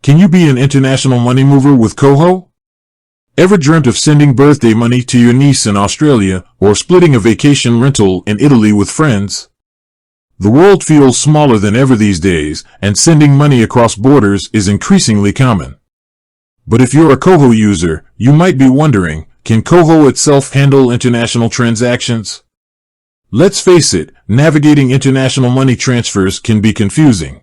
Can you be an international money mover with Koho? Ever dreamt of sending birthday money to your niece in Australia or splitting a vacation rental in Italy with friends? The world feels smaller than ever these days, and sending money across borders is increasingly common. But if you're a Koho user, you might be wondering, can Koho itself handle international transactions? Let's face it, navigating international money transfers can be confusing.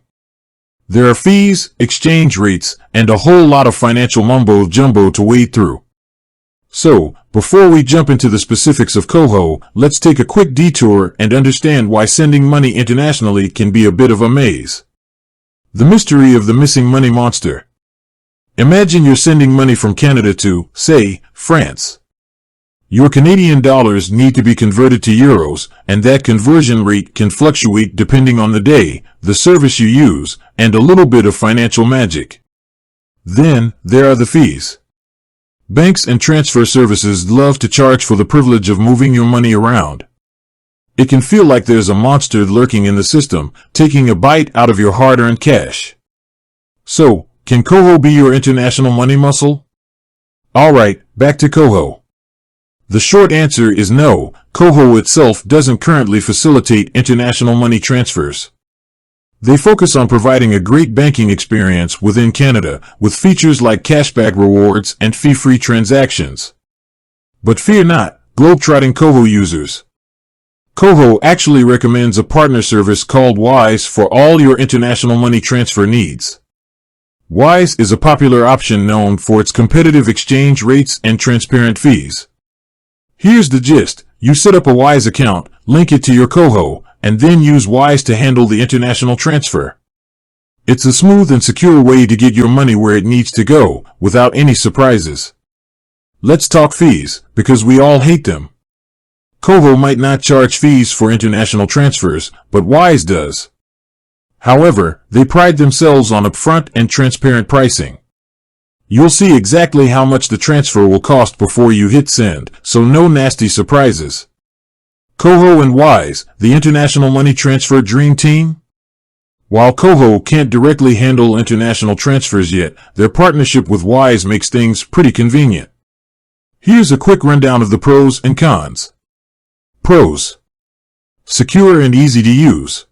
There are fees, exchange rates, and a whole lot of financial mumbo-jumbo to wade through. So, before we jump into the specifics of Koho, let's take a quick detour and understand why sending money internationally can be a bit of a maze. The mystery of the missing money monster. Imagine you're sending money from Canada to, say, France. Your Canadian dollars need to be converted to euros, and that conversion rate can fluctuate depending on the day, the service you use, and a little bit of financial magic. Then, there are the fees. Banks and transfer services love to charge for the privilege of moving your money around. It can feel like there's a monster lurking in the system, taking a bite out of your hard-earned cash. So, can Koho be your international money muscle? Alright, back to Koho. The short answer is no. Koho itself doesn't currently facilitate international money transfers. They focus on providing a great banking experience within Canada, with features like cashback rewards and fee-free transactions. But fear not, globetrotting Koho users. Koho actually recommends a partner service called Wise for all your international money transfer needs. Wise is a popular option known for its competitive exchange rates and transparent fees. Here's the gist. You set up a Wise account, link it to your Koho, and then use Wise to handle the international transfer. It's a smooth and secure way to get your money where it needs to go, without any surprises. Let's talk fees, because we all hate them. Koho might not charge fees for international transfers, but Wise does. However, they pride themselves on upfront and transparent pricing. You'll see exactly how much the transfer will cost before you hit send, so no nasty surprises. Koho and Wise, the international money transfer dream team? While Koho can't directly handle international transfers yet, their partnership with Wise makes things pretty convenient. Here's a quick rundown of the pros and cons. Pros. Secure and easy to use.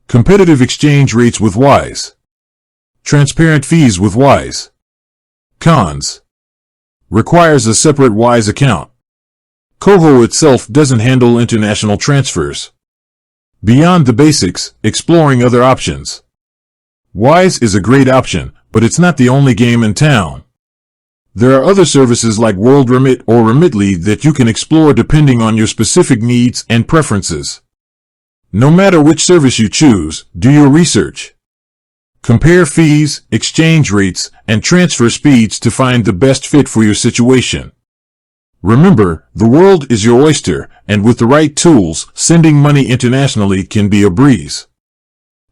Competitive exchange rates with Wise. Transparent fees with Wise. Cons. Requires a separate Wise account. Koho itself doesn't handle international transfers. Beyond the basics, exploring other options. Wise is a great option, but it's not the only game in town. There are other services like WorldRemit or Remitly that you can explore depending on your specific needs and preferences. No matter which service you choose, do your research. Compare fees, exchange rates, and transfer speeds to find the best fit for your situation. Remember, the world is your oyster, and with the right tools, sending money internationally can be a breeze.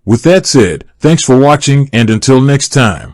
With that said, thanks for watching, and until next time.